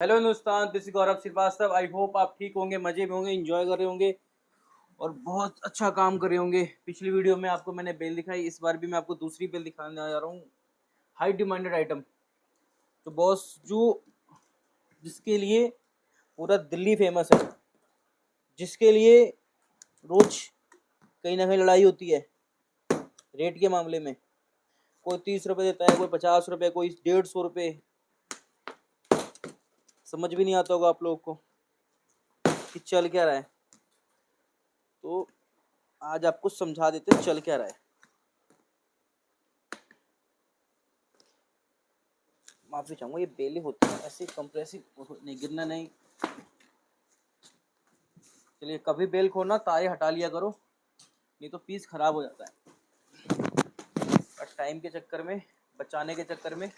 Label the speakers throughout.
Speaker 1: Hello Hindustan, this is Gaurav Shrivastava. I hope आप ठीक होंगे, मजे में होंगे, एंजॉय कर रहे होंगे और बहुत अच्छा काम कर रहे होंगे। पिछली वीडियो में आपको मैंने बेल दिखाई, इस बार भी मैं आपको दूसरी बेल दिखाने जा रहा हूँ। हाई डिमांडेड आइटम, तो बॉस जो जिसके लिए पूरा दिल्ली फेमस है, जिसके लिए रोज कहीं ना कहीं लड़ाई होती है रेट के मामले में। कोई 30 रुपये देता है, कोई 50 रुपये, कोई 150 रुपये। समझ भी नहीं आता होगा आप लोगों को कि चल क्या रहा है। तो आज आपको समझा देते हैं चल क्या रहा है। माफी चाहूंगा, ये बेले होते हैं ऐसे कंप्रेसिव नहीं, गिरना नहीं। चलिए, कभी बेल खोलना तारे हटा लिया करो, नहीं तो पीस खराब हो जाता है। और टाइम के चक्कर में, बचाने के चक्कर में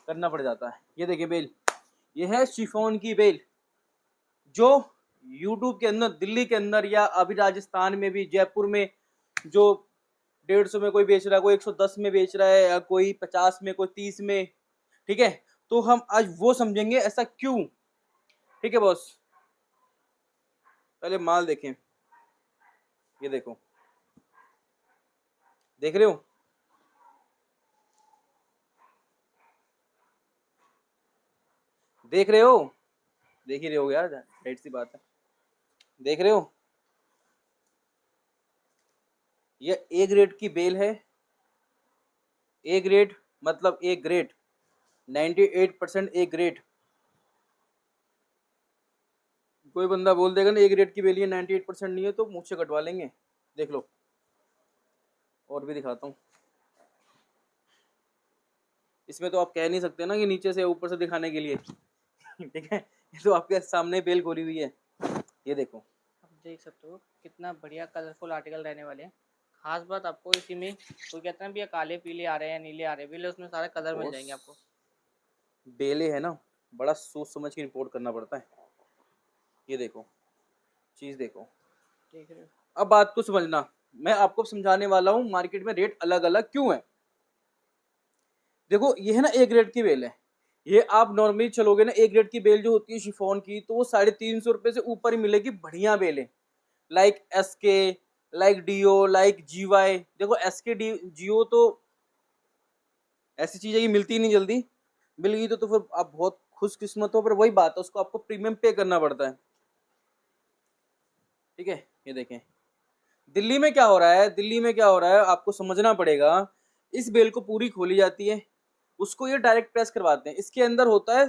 Speaker 1: करना पड़ जाता है। ये देखिए बेल, ये है शिफॉन की बेल, जो यूट्यूब के अंदर, दिल्ली के अंदर या अभी राजस्थान में भी, जयपुर में जो 150 में कोई बेच रहा है, कोई 110 में बेच रहा है, या कोई 50 में, कोई 30 में। ठीक है, तो हम आज वो समझेंगे ऐसा क्यों। ठीक है बॉस, पहले माल देखें। ये देखो, देख रहे हो? देख रहे हो? देख ही रहे हो यार, राइट सी बात है। देख रहे हो? ये ए ग्रेड की बेल है। ए ग्रेड मतलब ए ग्रेड, 98% ए ग्रेड। कोई बंदा बोल देगा ना ए ग्रेड की बेल है 98% नहीं है, तो मुझसे कटवा लेंगे। देख लो, और भी दिखाता हूँ। इसमें तो आप कह नहीं सकते ना कि नीचे से ऊपर से दिखाने के लिए। ठीक है, ये तो आपके सामने बेल खोली हुई है। ये देखो,
Speaker 2: आप देख सकते हो कितना बढ़िया कलरफुल आर्टिकल रहने वाले हैं। खास बात आपको इसी में, कोई कहते हैं भैया काले पीले आ रहे हैं, नीले आ रहे हैं, उसमें सारे कलर मिल जाएंगे आपको।
Speaker 1: बेले है ना, बड़ा सोच समझ के रिपोर्ट करना पड़ता है। ये देखो, चीज देखो।
Speaker 2: देख रहे हो?
Speaker 1: अब बात को समझना, मैं आपको समझाने वाला हूँ मार्केट में रेट अलग अलग क्यों है। देखो, ये है ना ए ग्रेड की बेल है। ये आप नॉर्मली चलोगे ना, ए ग्रेड की बेल जो होती है शिफॉन की, तो वो 350 रुपये से ऊपर ही मिलेगी। बढ़िया बेल है, लाइक एस के, लाइक डीओ, लाइक जीवाई। देखो एस के डी जियो तो ऐसी चीज है कि मिलती ही नहीं जल्दी। मिल गई तो फिर आप बहुत खुशकिस्मत हो, पर वही बात है, उसको आपको प्रीमियम पे करना पड़ता है। ठीक है, ये देखें दिल्ली में क्या हो रहा है। दिल्ली में क्या हो रहा है आपको समझना पड़ेगा। इस बेल को पूरी खोली जाती है, उसको ये डायरेक्ट प्रेस करवाते हैं। इसके अंदर होता है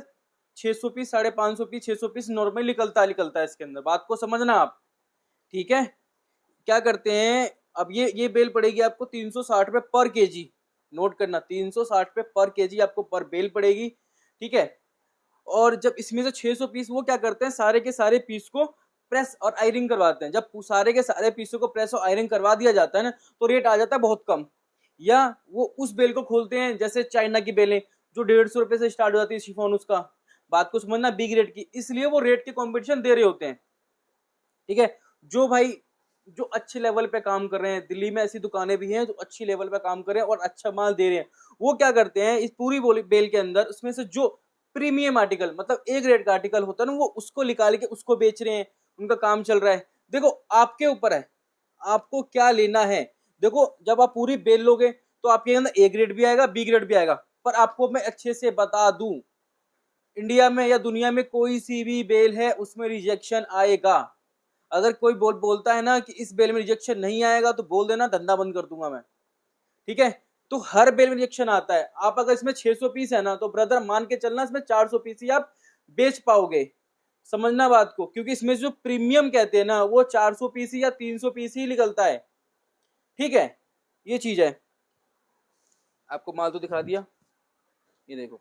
Speaker 1: 600 पीस, 550 पीस, 600 पीस नॉर्मल निकलता है इसके अंदर। बात को समझना आप। ठीक है, क्या करते हैं, अब ये बेल पड़ेगी आपको 360 रुपये पर केजी। नोट करना, 360 रुपये पर केजी आपको पर बेल पड़ेगी। ठीक है, और जब इसमें से 600 पीस वो क्या करते हैं, सारे के सारे पीस को प्रेस और आयरिंग करवाते हैं। जब सारे के सारे पीसों को प्रेस और आयरिंग करवा दिया जाता है ना, तो रेट आ जाता है बहुत कम। या वो उस बेल को खोलते हैं, जैसे चाइना की बेलें जो 150 रुपये से स्टार्ट हो जाती है शिफॉन, उसका। बात को समझना, बिग रेट की, इसलिए वो रेट के कॉम्पिटिशन दे रहे होते हैं। ठीक है, जो भाई जो अच्छे लेवल पे काम कर रहे हैं, दिल्ली में ऐसी दुकानें भी हैं जो अच्छी लेवल पे काम कर रहे हैं और अच्छा माल दे रहे हैं, वो क्या करते हैं, इस पूरी बेल के अंदर उसमें से जो प्रीमियम आर्टिकल, मतलब ए ग्रेड का आर्टिकल होता है ना, वो उसको निकाल के उसको बेच रहे हैं। उनका काम चल रहा है। देखो, आपके ऊपर है, आपको क्या लेना है। देखो, जब आप पूरी बेल लोगे तो आपके अंदर ए ग्रेड भी आएगा, बी ग्रेड भी आएगा। पर आपको मैं अच्छे से बता दूं, इंडिया में या दुनिया में कोई सी भी बेल है उसमें रिजेक्शन आएगा। अगर कोई बोलता है ना कि इस बेल में रिजेक्शन नहीं आएगा, तो बोल देना, धंधा बंद कर दूंगा मैं। ठीक है, तो हर बेल में रिजेक्शन आता है। आप अगर इसमें 600 पीस है ना, तो ब्रदर मान के चलना इसमें 400 पीस ही आप बेच पाओगे। समझना बात को, क्योंकि इसमें जो प्रीमियम कहते हैं ना, वो 400 पीस या 300 पीस ही निकलता है। ठीक है, ये चीज है। आपको माल तो दिखा दिया। ये देखो,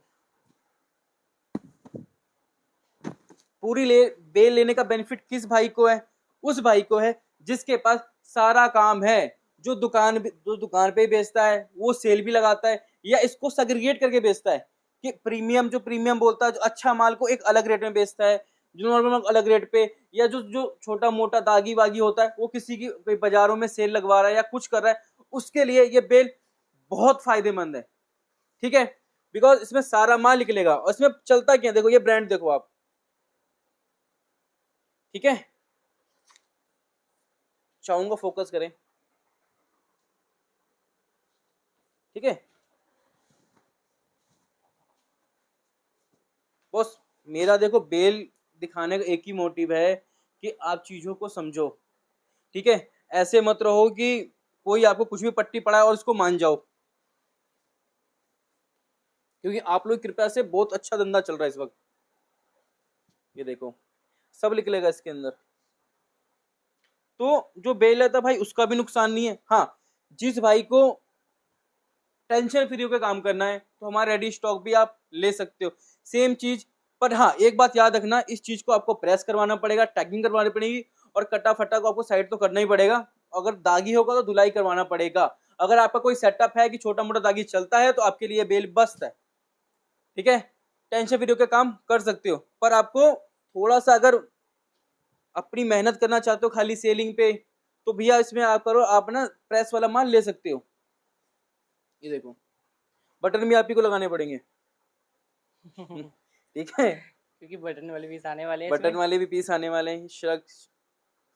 Speaker 1: पूरी बेल लेने का बेनिफिट किस भाई को है? उस भाई को है जिसके पास सारा काम है, जो दुकान पे बेचता है, वो सेल भी लगाता है, या इसको सेग्रीगेट करके बेचता है। कि प्रीमियम, जो प्रीमियम बोलता है, जो अच्छा माल को एक अलग रेट में बेचता है, जो नॉर्मल अलग रेट पे, या जो जो छोटा मोटा दागी वागी होता है, वो किसी की बाजारों में सेल लगवा रहा है या कुछ कर रहा है, उसके लिए ये बेल बहुत फायदेमंद है। ठीक है, बिकॉज इसमें सारा माल निकलेगा। और इसमें चलता क्या, देखो ये ब्रांड देखो आप, ठीक है, चाहूंगा फोकस करें। ठीक है बॉस, मेरा देखो बेल दिखाने का एक ही मोटिव है कि आप चीजों को समझो। ठीक है, ऐसे मत रहो कि कोई आपको कुछ भी पट्टी पड़ा है और उसको मान जाओ, क्योंकि आप लोग की कृपया से बहुत अच्छा धंधा चल रहा है इस वक्त। ये देखो सब निकलेगा इसके अंदर। तो जो बेल लेता भाई उसका भी नुकसान नहीं है। हाँ, जिस भाई को टेंशन फ्री होकर काम करना है तो हमारा रेडी स्टॉक भी आप ले सकते हो, सेम चीज। पर हाँ, एक बात याद रखना, इस चीज को आपको प्रेस करवाना पड़ेगा, टैगिंग करवानी पड़ेगी, और कटा फटा को आपको साइड तो करना ही पड़ेगा। अगर दागी होगा तो धुलाई करवाना पड़ेगा। अगर आपका कोई सेटअप है कि छोटा मोटा दागी चलता है तो आपके लिए बेल बस्ट है। ठीक है, टेंशन फ्री होकर काम कर सकते हो। पर आपको थोड़ा सा अगर अपनी मेहनत करना चाहते हो खाली सेलिंग पे, तो भैया इसमें आप करो, आप ना प्रेस वाला माल ले सकते हो। ये देखो बटन भी आप ही को लगाने पड़ेंगे। ठीक है,
Speaker 2: क्योंकि बटन वाले पीस आने वाले हैं
Speaker 1: बटन
Speaker 2: इसमें।
Speaker 1: वाले भी पीस आने वाले हैं। श्रग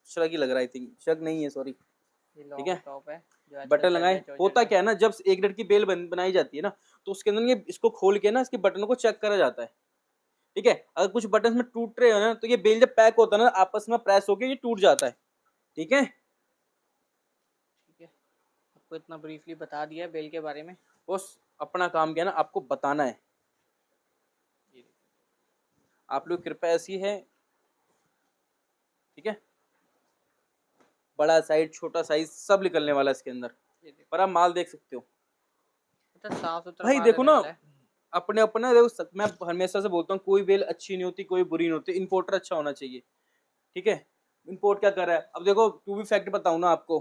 Speaker 1: श्रग ही लग रहा है, आई थिंक श्रग नहीं है, सॉरी।
Speaker 2: ये
Speaker 1: ठीक
Speaker 2: लॉन्ग
Speaker 1: है,
Speaker 2: टॉप है जो आजकल
Speaker 1: बटन
Speaker 2: चल रहा
Speaker 1: लगाए।
Speaker 2: है जॉर्जेट
Speaker 1: होता
Speaker 2: में।
Speaker 1: क्या है ना, जब एक डेढ़ की बेल बनाई जाती है ना, तो उसके अंदर ये इसको खोल के ना इसके बटनों को चेक करा जाता है। ठीक है, अगर कुछ बटन में टूट रहे हो ना, तो ये बेल जब पैक होता है ना, आपस में प्रेस होके ये टूट जाता है। ठीक है,
Speaker 2: ठीक है, आपको इतना ब्रीफली बता दिया बेल के बारे में।
Speaker 1: बस अपना काम क्या है ना, आपको बताना है। आप लोग कृपया ऐसी है। ठीक है, बड़ा साइज छोटा साइज सब निकलने वाला है इसके अंदर,
Speaker 2: ये देखो,
Speaker 1: पर आप माल देख सकते हो।
Speaker 2: मतलब साफ सुथरा
Speaker 1: भाई
Speaker 2: माल
Speaker 1: देखो
Speaker 2: रहने
Speaker 1: ना,
Speaker 2: वाला है।
Speaker 1: अपने अपना देखो, मैं हमेशा से बोलता हूँ कोई बेल अच्छी नहीं होती, कोई बुरी नहीं होती, इंपोर्टर अच्छा होना चाहिए। ठीक है, इंपोर्ट क्या कर रहा है, अब देखो टू बी फैक्ट बताऊँ ना आपको,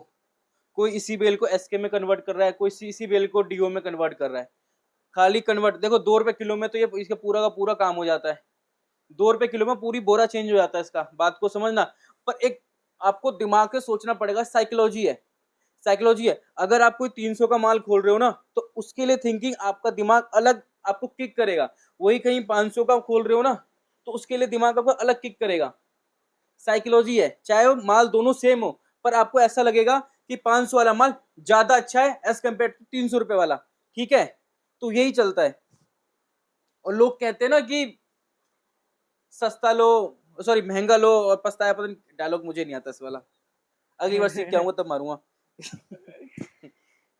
Speaker 1: कोई इसी बेल को एसके में कन्वर्ट कर रहा है, कोई इसी बेल को डीओ में कन्वर्ट कर रहा है। खाली कन्वर्ट देखो, 2 रुपए किलो में तो ये इसका पूरा का पूरा काम हो जाता है। 2 रुपए किलो में पूरी बोरा चेंज हो जाता है इसका, बात को समझना। पर एक आपको दिमाग से सोचना पड़ेगा, साइकोलॉजी है, साइकोलॉजी है। अगर आप कोई 300 का माल खोल रहे हो ना, तो उसके लिए थिंकिंग आपका दिमाग अलग आपको किक करेगा। वही कहीं 500 का खोल रहे हो ना, तो उसके लिए दिमाग आपका अलग किक करेगा। साइकोलॉजी है, चाहे वो माल दोनों सेम हो, पर आपको ऐसा लगेगा कि 500 वाला माल ज्यादा अच्छा है एज कम्पेयर टू 300 रुपए वाला। ठीक है, तो यही चलता है। और लोग कहते हैं ना कि सस्ता लो, सॉरी महंगा लो और पछताया, पता नहीं डायलॉग मुझे नहीं आता इस वाला, अगली बार सीख के आऊंगा तब मारूंगा।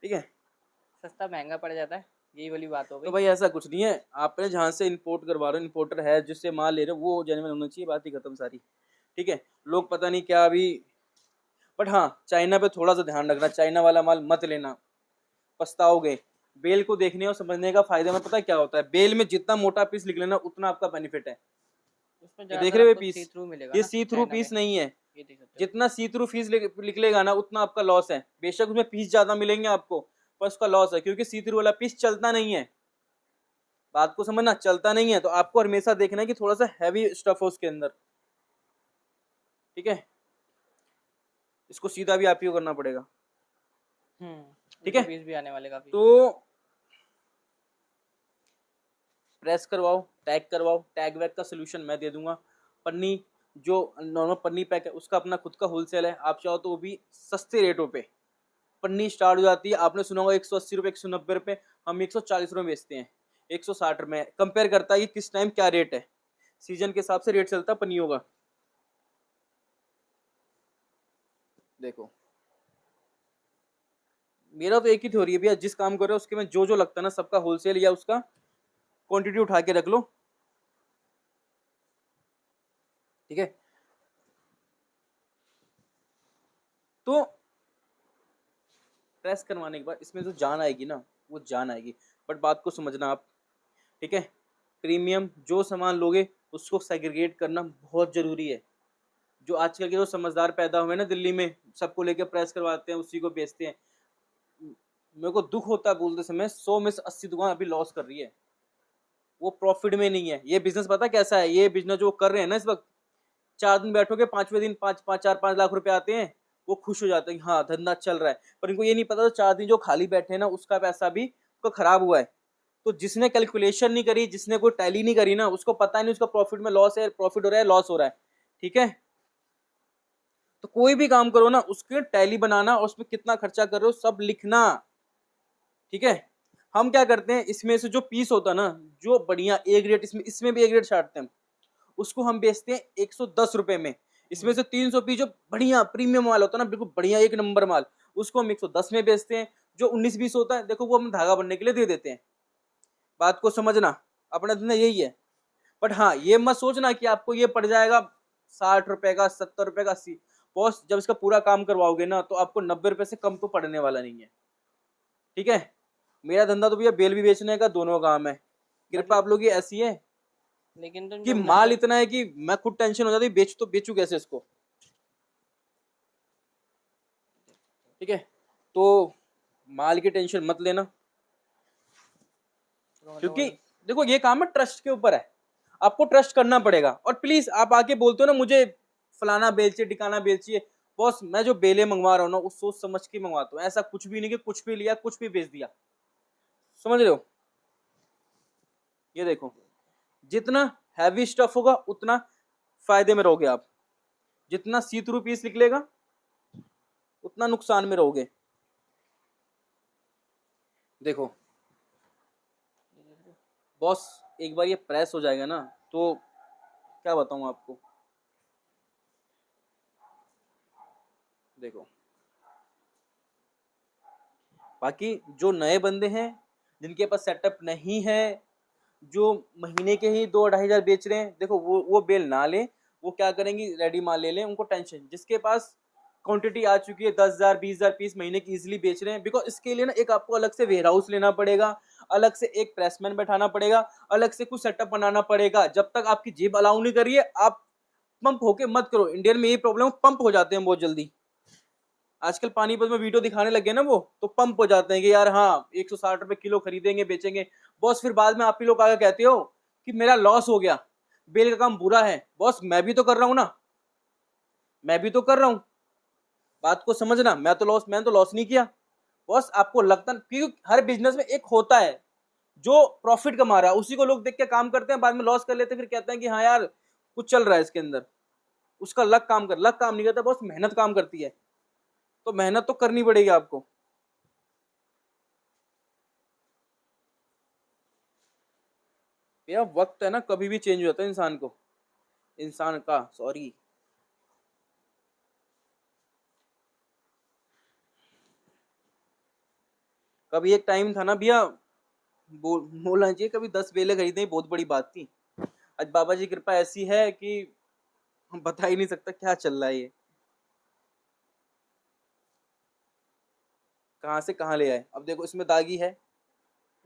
Speaker 1: ठीक है,
Speaker 2: सस्ता महंगा पड़ जाता है, यही वाली बात हो
Speaker 1: तो
Speaker 2: गई।
Speaker 1: भाई ऐसा कुछ नहीं है। आपने जहां से इंपोर्ट करवा रहे हो, इंपोर्टर है जिससे माल ले रहे हो, वो जेन्युइन होना चाहिए, बात ही खत्म सारी। ठीक है, लोग पता नहीं क्या अभी। बट हाँ, चाइना पे थोड़ा सा ध्यान रखना, चाइना वाला माल मत लेना, पछताओगे। बेल को देखने और समझने का फायदे में पता है क्या होता है, बेल में जितना मोटा पीस निकले ना उतना आपका बेनिफिट है।
Speaker 2: उसमें
Speaker 1: ये देख
Speaker 2: ज्यादातर
Speaker 1: रहे हो
Speaker 2: आपको
Speaker 1: पीस,
Speaker 2: सी थ्रू मिलेगा
Speaker 1: ये
Speaker 2: ना
Speaker 1: सी थ्रू
Speaker 2: चाइना में।
Speaker 1: पीस नहीं है।
Speaker 2: ये देख सकते हो।
Speaker 1: जितना सी थ्रू फीस निकलेगा ना उतना आपका लॉस है। बेशक उसमें पीस ज्यादा मिलेंगे आपको, पर उसका लॉस है, क्योंकि सी थ्रू वाला पीस चलता नहीं है। बात को समझना, चलता नहीं है, तो आपको हमेशा देखना है कि थोड़ा सा हैवी स्टफ हो उसके अंदर। ठीक है, इसको सीधा भी आप ही को करना पड़ेगा। ठीक
Speaker 2: इसके
Speaker 1: है,
Speaker 2: पीस भी आने वाले काफी।
Speaker 1: तो प्रेस करवाओ, टैग करवाओ, टैग वैग का सोल्यूशन मैं दे दूंगा। पन्नी, जो नॉर्मल पन्नी पैक है उसका अपना खुद का होलसेल है, आप चाहो तो वो भी सस्ते रेटों पे पन्नी स्टार्ट हो जाती है। आपने सुना होगा 180 रुपये, 190 रुपये, हम 140 रुपये बेचते हैं, 160 रुपये। कंपेयर करता है कि किस टाइम क्या रेट है, सीजन के हिसाब से रेट चलता है पन्नियों का। देखो मेरा तो एक ही थ्योरी है भैया, जिस काम कर रहे हो उसके में जो जो लगता है ना सबका होलसेल या उसका क्वांटिटी उठा के रख लो। ठीक है, तो प्रेस करवाने के बाद इसमें जो जान आएगी ना, वो जान आएगी। बट बात को समझना आप। ठीक है, प्रीमियम जो सामान लोगे उसको सेग्रीगेट करना बहुत जरूरी है। जो आजकल के जो समझदार पैदा हुए ना दिल्ली में, सबको लेके प्रेस करवाते हैं, उसी को बेचते हैं। मेरे को दुख होता है बोलते समय, 100 में से 80 दुकान अभी लॉस कर रही है, वो प्रॉफिट में नहीं है। ये बिजनेस पता कैसा है, ये बिजनेस जो कर रहे हैं ना इस वक्त, 4 दिन बैठोगे, 5वें दिन 4-5 लाख रुपए आते हैं, वो खुश हो जाते हैं कि हाँ धंधा चल रहा है। पर इनको ये नहीं पता, तो 4 दिन जो खाली बैठे हैं ना उसका पैसा भी उसका खराब हुआ है। तो जिसने कैलकुलेशन नहीं करी, जिसने कोई टैली नहीं करी ना, उसको पता नहीं उसका प्रॉफिट में लॉस है, प्रॉफिट हो रहा है, लॉस हो रहा है। ठीक है, तो कोई भी काम करो ना, उसके टैली बनाना और उसमें कितना खर्चा कर रहे हो सब लिखना, ठीक है। हम क्या करते हैं, इसमें से जो पीस होता है ना, जो बढ़िया ए ग्रेड, इसमें भी ए ग्रेड छाटते हैं, उसको हम बेचते हैं 110 रुपए में। इसमें से 300 पीस जो बढ़िया प्रीमियम माल होता है ना, बिल्कुल बढ़िया एक नंबर माल, उसको हम 110 में बेचते हैं। जो 19-20 होता है, देखो वो हम धागा बनने के लिए दे देते हैं। बात को समझना, अपना धंधा यही है। बट हाँ, ये मत सोचना कि आपको ये पड़ जाएगा 60 रुपए का, 70 रुपए का, 80। बॉस जब इसका पूरा काम करवाओगे ना, तो आपको 90 रुपए से कम तो पड़ने वाला नहीं है, ठीक है। मेरा धंधा तो भैया बेल भी बेचने का, दोनों काम है। कृपा आप लोग की ऐसी है
Speaker 2: लेकिन तुम
Speaker 1: कि
Speaker 2: जो
Speaker 1: माल इतना है कि मैं खुद टेंशन हो जाती, बेचू कैसे इसको, ठीक है। तो माल की टेंशन मत लेना, क्योंकि देखो ये काम है ट्रस्ट के ऊपर है, आपको ट्रस्ट करना पड़ेगा। और प्लीज आप आके बोलते हो ना मुझे फलाना बेल चाहिए, ठिकाना बेल चाहिए, बॉस मैं जो बेले मंगवा रहा हूँ ना, वो सोच समझ के मंगवाता हूँ। ऐसा कुछ भी नहीं कि कुछ भी लिया कुछ भी बेच दिया, समझ रहे हो। ये देखो, जितना हैवी स्टफ होगा उतना फायदे में रहोगे आप, जितना सी थ्रू पीस निकलेगा उतना नुकसान में रहोगे। देखो बॉस, एक बार ये प्रेस हो जाएगा ना, तो क्या बताऊं आपको। देखो बाकी जो नए बंदे हैं, जिनके पास सेटअप नहीं है, जो महीने के ही 2-2.5 हजार बेच रहे हैं, देखो वो बेल ना लें। वो क्या करेंगी, रेडी माल ले लें, उनको टेंशन। जिसके पास क्वांटिटी आ चुकी है, 10,000 20,000 पीस महीने की इजीली बेच रहे हैं, बिकॉज इसके लिए ना एक आपको अलग से वेयर हाउस लेना पड़ेगा, अलग से एक प्रेसमैन बैठाना पड़ेगा, अलग से कुछ सेटअप बनाना पड़ेगा। जब तक आपकी जेब अलाउ नहीं कर रही है, आप पंप होके मत करो। इंडियन में ये प्रॉब्लम, पंप हो जाते हैं बहुत जल्दी। आजकल पानीपत में वीडियो दिखाने लगे ना वो, तो पंप हो जाते हैं कि यार हाँ 160 रुपए किलो खरीदेंगे बेचेंगे। बॉस फिर बाद में आप ही लोग आगे कहते हो कि मेरा लॉस हो गया, बेल का काम बुरा है। बॉस मैं भी तो कर रहा हूं ना, मैं भी तो कर रहा हूं। बात को समझना, मैंने तो लॉस नहीं किया। बॉस आपको लगता, क्योंकि हर बिजनेस में एक होता है जो प्रॉफिट कमा रहा है, उसी को लोग देख के काम करते हैं, बाद में लॉस कर लेते हैं, फिर कहते हैं कि हाँ यार कुछ चल रहा है इसके अंदर। उसका लक काम नहीं करता बॉस, मेहनत काम करती है। तो मेहनत तो करनी पड़ेगी आपको। भैया वक्त है ना, कभी भी चेंज हो जाता है इंसान का सॉरी। कभी एक टाइम था ना भैया, बोलना चाहिए, कभी 10 बेले खरीदे बहुत बड़ी बात थी। आज बाबा जी की कृपा ऐसी है कि हम बता ही नहीं सकता क्या चल रहा है ये, कहाँ से कहाँ ले आए। अब देखो इसमें दागी है,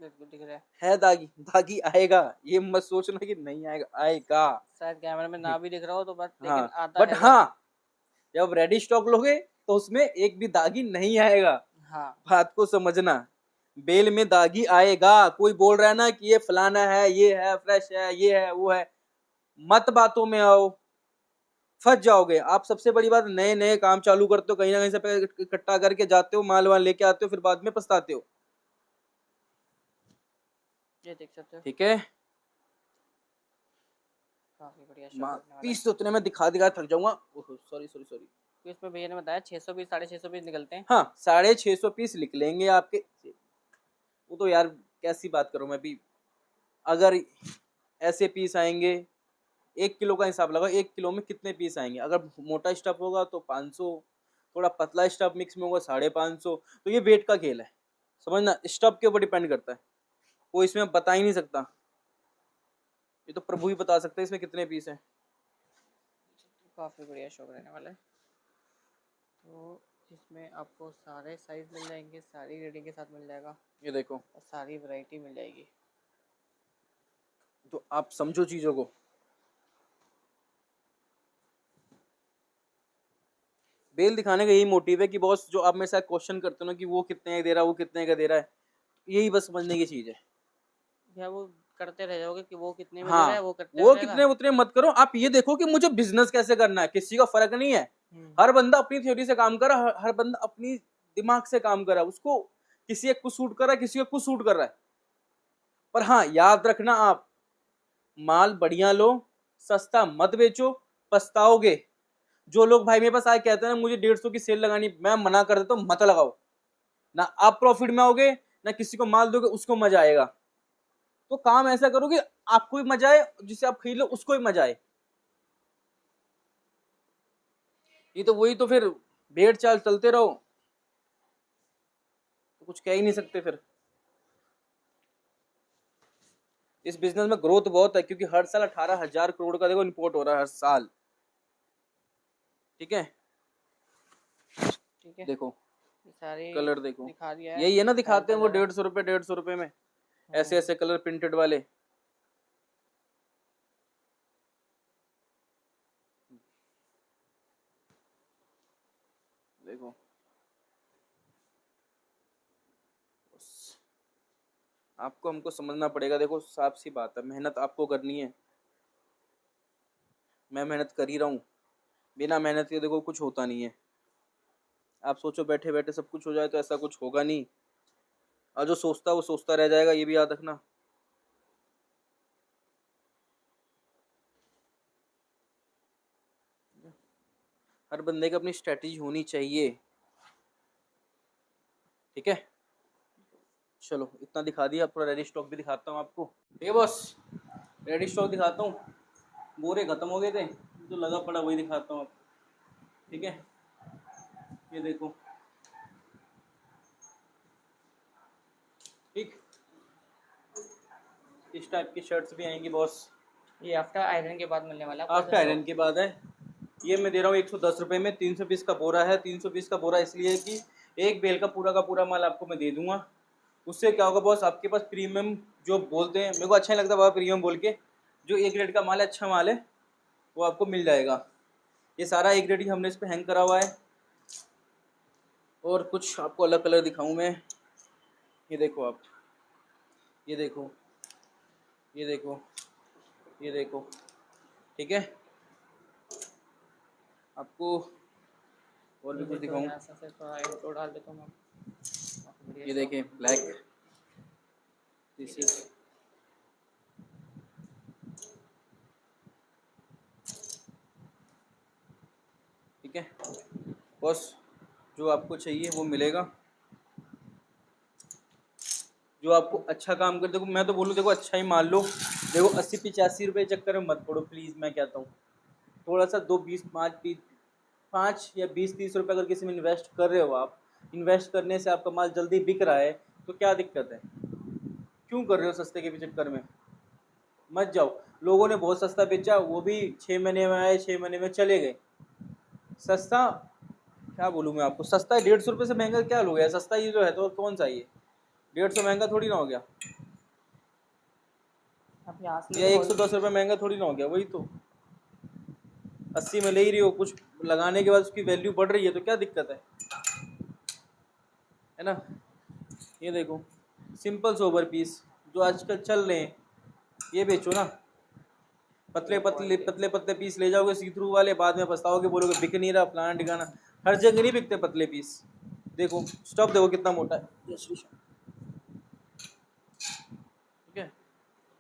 Speaker 2: बिल्कुल दिख रहा है।
Speaker 1: दागी दागी आएगा, ये मत सोचना कि नहीं आएगा, आएगा।
Speaker 2: शायद कैमरे में ना भी दिख रहा हो तो बट
Speaker 1: हाँ
Speaker 2: लेकिन आता
Speaker 1: बट
Speaker 2: है
Speaker 1: हाँ,
Speaker 2: दागी।
Speaker 1: जब रेडी स्टॉक लोगे तो उसमें एक भी दागी नहीं आएगा।
Speaker 2: हाँ
Speaker 1: बात को समझना, बेल में दागी आएगा। कोई बोल रहा है ना कि ये फलाना है, ये है फ्रेश है, ये है वो है, मत बातों में आओ, फंस जाओगे आप। सबसे बड़ी बात, नए नए काम चालू करते हो, कहीं ना कहीं से पैसे इकट्ठा करके जाते हो, माल वाल लेके आते हो, फिर बाद में पछताते हो,
Speaker 2: ये देख सकते हो,
Speaker 1: ठीक है।
Speaker 2: काफी बढ़िया शॉट लगने वाला है।
Speaker 1: पीस तो उतने में दिखा दिखा थक जाऊंगा, सॉरी सॉरी सॉरी।
Speaker 2: तो इसमें भैया ने बताया 600 पीस 650 पीस निकलते हैं।
Speaker 1: हाँ 650 पीस लिख लेंगे आपके। वो तो यार कैसी बात करूं मैं भी, अगर ऐसे पीस आएंगे, 1 किलो का हिसाब लगाओ, 1 किलो में कितने पीस आएंगे। अगर मोटा स्टफ होगा तो 500, थोड़ा पतला स्टफ मिक्स में होगा 550। तो ये वेट का खेल है, समझना, स्टफ के ऊपर डिपेंड करता है, कोई इसमें बता ही नहीं सकता। ये तो प्रभु ही बता सकते हैं इसमें कितने पीस हैं।
Speaker 2: काफी बढ़िया शॉप रहने वाला है। तो इसमें आपको सारे साइज मिल जाएंगे, सारी रेटिंग के साथ मिल जाएगा
Speaker 1: ये देखो,
Speaker 2: और सारी वैरायटी मिल जाएगी।
Speaker 1: तो आप समझो चीजों को। बेल दिखाने का यही मोटिव है कि बॉस जो आप मेरे साथ क्वेश्चन करते हो ना कि वो कितने का दे रहा है, वो कितने का दे रहा है, यही बस समझने की चीज है।
Speaker 2: या वो करते रह जाओगे कि वो कितने में दे रहा है,
Speaker 1: हाँ,
Speaker 2: वो करते
Speaker 1: वो
Speaker 2: रहेगा।
Speaker 1: कितने उतने मत करो, आप ये देखो कि मुझे बिजनेस कैसे करना है। किसी का फर्क नहीं है,
Speaker 2: हम्म,
Speaker 1: हर बंदा अपनी थ्योरी से काम कर रहा है, हर बंदा अपनी दिमाग से काम कर रहा है। उसको किसी एक कुछ सूट कर रहा है, किसी का कुछ सूट कर रहा है। पर हाँ याद रखना, आप माल बढ़िया लो, सस्ता मत बेचो, पछताओगे। जो लोग भाई मेरे पास आए कहते हैं ना मुझे 150 की सेल लगानी, मैं मना कर देता हूँ मत लगाओ। ना आप प्रॉफिट में आओगे ना किसी को माल दोगे उसको मजा आएगा। तो काम ऐसा करो कि आपको भी मजा आए, जिसे आप खरीद लो उसको भी मजा आए। ये तो वही तो फिर भेड़ चाल चलते रहो तो कुछ कह ही नहीं सकते फिर। इस बिजनेस में ग्रोथ बहुत है क्योंकि हर साल 18,000 करोड़ का देखो इंपोर्ट हो रहा है हर साल। ठीक है,
Speaker 2: ठीक है,
Speaker 1: देखो
Speaker 2: ये सारे
Speaker 1: कलर देखो,
Speaker 2: दिखा दिया है।
Speaker 1: यही है ना
Speaker 2: सारे
Speaker 1: दिखाते हैं वो
Speaker 2: कलर है।
Speaker 1: 150 रुपए में ऐसे ऐसे कलर प्रिंटेड वाले। देखो आपको हमको समझना पड़ेगा। देखो साफ सी बात है, मेहनत आपको करनी है। मैं मेहनत कर ही रहा हूँ, बिना मेहनत के देखो कुछ होता नहीं है। आप सोचो बैठे बैठे सब कुछ हो जाए तो ऐसा कुछ होगा नहीं, और जो सोचता है वो सोचता रह जाएगा, ये भी याद रखना। हर बंदे की अपनी स्ट्रेटेजी होनी चाहिए। ठीक है, चलो इतना दिखा दिया, थोड़ा रेडी स्टॉक भी दिखाता हूँ आपको। ठीक है बॉस, रेडी स्टॉक दिखाता हूँ। बोरे खत्म हो गए थे, जो लगा पड़ा वही दिखाता हूँ आपको। ठीक है, ये देखो। ठीक, इस टाइप की शर्ट्स भी आएंगी बॉस।
Speaker 2: ये आफ्टर आयरन के बाद मिलने वाला है आपको
Speaker 1: आफ्टर
Speaker 2: ऐसा
Speaker 1: आयरन के बाद है। ये मैं दे रहा हूँ 110 रुपये में, 300 पीस का बोरा है। 300 पीस का बोरा इसलिए कि एक बेल का पूरा माल आपको मैं दे दूंगा। उससे क्या होगा बॉस, आपके पास प्रीमियम जो बोलते हैं, मेरे को अच्छा नहीं लगता बाबा प्रीमियम बोल के, जो एक रेट का माल है, अच्छा माल है, वो आपको मिल जाएगा। ये सारा एक रेट ही हमने इस पर हैंग करा हुआ है। और कुछ आपको अलग कलर दिखाऊं मैं। ये देखो आप, ये देखो, ये देखो, ये देखो। ठीक है, आपको और भी कुछ
Speaker 2: तो
Speaker 1: दिखाऊं।
Speaker 2: यहाँ से थोड़ा इंट्रो डाल देता हूँ मैं।
Speaker 1: ये देखें ब्लैक, दिस इज, ठीक है बॉस, जो आपको चाहिए वो मिलेगा। जो आपको अच्छा काम कर, देखो मैं तो बोलूँ देखो अच्छा ही मान लो। देखो 80-85 रुपये चक्कर में मत पड़ो प्लीज़, मैं कहता हूँ थोड़ा सा 5 या 20-30 रुपये अगर किसी में इन्वेस्ट कर रहे हो आप, इन्वेस्ट करने से आपका माल जल्दी बिक रहा है तो क्या दिक्कत है? क्यों कर रहे हो सस्ते के भी चक्कर में? मत जाओ। लोगों ने बहुत सस्ता बेचा, वो भी 6 महीने में आए, 6 महीने में चले गए। सस्ता क्या बोलूँ मैं आपको, सस्ता 150 रुपये से महंगा क्या लोग है? सस्ता ये जो है तो कौन सा, ये 150 महंगा थोड़ी ना हो गया,
Speaker 2: आप यहाँ से
Speaker 1: या
Speaker 2: लेके
Speaker 1: 110 रुपये महंगा थोड़ी ना हो गया। वही तो 80 में ले ही रही हो, कुछ लगाने के बाद उसकी वैल्यू बढ़ रही है तो क्या दिक्कत है ना? ये देखो सिंपल सोबर पीस जो आजकल चल रहे हैं, ये बेचो ना। पतले पतले पतले पतले पीस ले जाओगे सी थ्रू वाले, बाद में पछताओगे, बोलोगे बिक नहीं रहा फलाना ठिकाना। हर जगह नहीं बिकते पतले पीस। देखो स्टॉप देखो कितना मोटा है। ठीक है,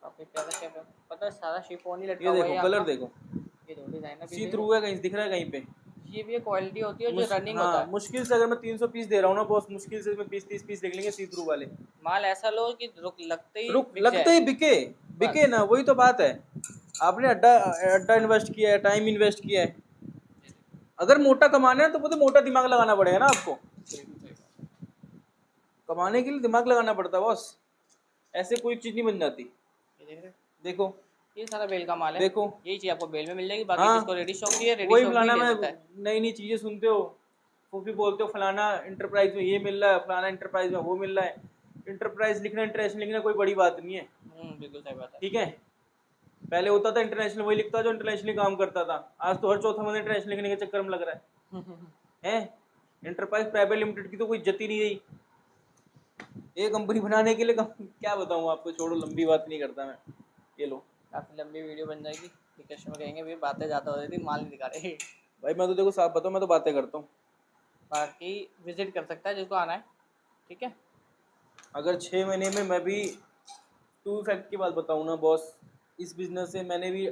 Speaker 2: काफी प्यारा क्या पता है, सारा शिफॉन ही लटका
Speaker 1: ये
Speaker 2: हुआ है
Speaker 1: देखो
Speaker 2: ये
Speaker 1: कलर
Speaker 2: आपका।
Speaker 1: देखो,
Speaker 2: ये दो डिजाइनर भी
Speaker 1: सी
Speaker 2: देखो।
Speaker 1: थ्रू है, कहीं दिख रहा है कहीं पे?
Speaker 2: ये भी एक क्वालिटी होती है जो रनिंग होता
Speaker 1: हाँ
Speaker 2: है।
Speaker 1: मुश्किल से अगर मैं 300 पीस दे रहा हूँ ना बॉस, मुश्किल से मैं 20-30 पीस देख लेंगे सी थ्रू वाले।
Speaker 2: माल ऐसा लो कि रुक लगते ही
Speaker 1: रुक
Speaker 2: बिक
Speaker 1: लगते
Speaker 2: जाए।
Speaker 1: ही बिके, बिके
Speaker 2: बस
Speaker 1: ना, वही तो बात है। आपने अड्डा अड्डा इन्वेस्ट किया है, टाइम इन्वेस्ट किया है। अगर मोटा कमाना है तो वो तो मोटा दिमाग लगाना पड़ेगा ना आपको। कमाने के लिए दिमाग लगाना पड़ता है बॉस, ऐसे कोई चीज नहीं बन जाती।
Speaker 2: ये देख रहे हो?
Speaker 1: देखो
Speaker 2: ये सारा बेल का माल है।
Speaker 1: देखो,
Speaker 2: यही चीज आपको बेल में मिल जाएगी, बाकी
Speaker 1: हाँ
Speaker 2: जिसको रेडी स्टॉक चाहिए रेडी
Speaker 1: वही
Speaker 2: स्टॉक भी
Speaker 1: फलाना,
Speaker 2: ले
Speaker 1: मैं
Speaker 2: सकता है।
Speaker 1: नई नई चीजें सुनते हो, फूफी बोलते हो फलाना इंटरप्राइज में ये मिल रहा है, फलाना इंटरप्राइज में वो मिल रहा है। इंटरप्राइज लिखना, इंटरनेशनल लिखना कोई बड़ी बात नहीं है।
Speaker 2: बिल्कुल सही बात है।
Speaker 1: ठीक है, पहले होता था इंटरनेशनल वही लिखता जो इंटरनेशनली काम करता था, आज तो हर चौथा बंदा इंटरनेशनल लिखने के चक्कर में लग रहा है। इंटरप्राइज प्राइवेट लिमिटेड की तो कोई इज्जत ही नहीं रही। एक कंपनी बनाने के लिए क्या बताऊँ आपको, छोड़ो लंबी बात नहीं करता मैं। ये लो
Speaker 2: काफी लंबी वीडियो बन जाएगी, कस्टमर कहेंगे भाई बातें ज्यादा हो रही थी, माल नहीं दिखा रहे।
Speaker 1: भाई, मैं तो देखो साफ बताऊँ, मैं तो बातें करता हूँ।
Speaker 2: बाकी विजिट कर सकता है जिसको आना है। ठीक है,
Speaker 1: अगर 6 महीने में मैं भी टू फैक्ट की बात बताऊँ ना बॉस, इस बिजनेस से मैंने भी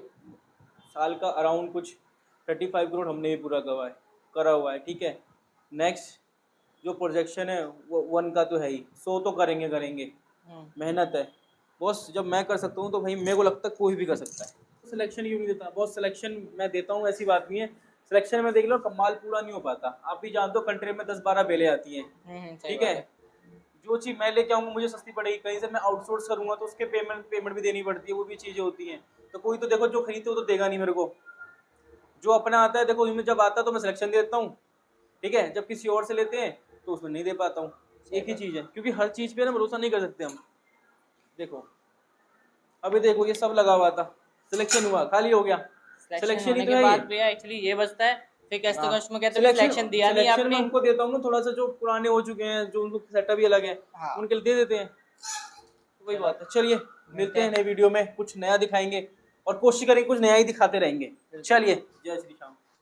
Speaker 1: साल का अराउंड कुछ 35 करोड़ हमने भी पूरा करा हुआ है, ठीक है। नेक्स्ट जो प्रोजेक्शन है वो 1 का तो है ही, 100 तो करेंगे मेहनत है बॉस। जब मैं कर सकता हूँ तो भाई मेरे को लगता है कोई भी कर सकता है। सिलेक्शन यूँ नहीं देता बॉस, सिलेक्शन मैं देता हूँ, ऐसी बात नहीं है। सिलेक्शन में देख लो कमाल पूरा नहीं हो पाता, आप भी जानते हो कंट्री में 10-12 बेलें आती हैं,
Speaker 2: सही
Speaker 1: ठीक
Speaker 2: बात
Speaker 1: है।
Speaker 2: है।
Speaker 1: जो चीज़ मैं लेके आऊँगा मुझे सस्ती पड़ेगी, कहीं से मैं आउटसोर्स करूँगा तो उसके पेमेंट भी देनी पड़ती है, वो भी चीज़ें होती हैं। तो कोई तो देखो जो खरीदते हो तो देगा नहीं मेरे को, जो अपना आता है देखो, जब आता है तो मैं सिलेक्शन दे देता हूँ, ठीक है। जब किसी और से लेते हैं तो उसमें नहीं दे पाता हूँ। एक ही चीज़ है, क्योंकि हर चीज़ पे ना भरोसा नहीं कर सकते हम। देखो अभी देखो ये सब लगा हुआ था, सिलेक्शन हुआ खाली हो गया,
Speaker 2: सिलेक्शन
Speaker 1: सिलेक्शन ही
Speaker 2: होने
Speaker 1: तो
Speaker 2: के
Speaker 1: है ये।
Speaker 2: बाद भैया एक्चुअली ये बचता है, फिर
Speaker 1: हाँ
Speaker 2: कस्टमर कहते हैं
Speaker 1: सिलेक्शन,
Speaker 2: सिलेक्शन दिया नहीं
Speaker 1: सिलेक्शन में
Speaker 2: आपने।
Speaker 1: उनको देता हूँ ना थोड़ा सा, जो पुराने हो चुके हैं, जो उनको सेटअप ही अलग है,
Speaker 2: हाँ
Speaker 1: उनके लिए दे देते हैं। तो वही
Speaker 2: चलो
Speaker 1: बात है। चलिए
Speaker 2: मिलते
Speaker 1: मिलते हैं
Speaker 2: हैं।
Speaker 1: नए वीडियो में, कुछ नया दिखाएंगे और कोशिश करेंगे कुछ नया ही दिखाते रहेंगे। चलिए जय श्री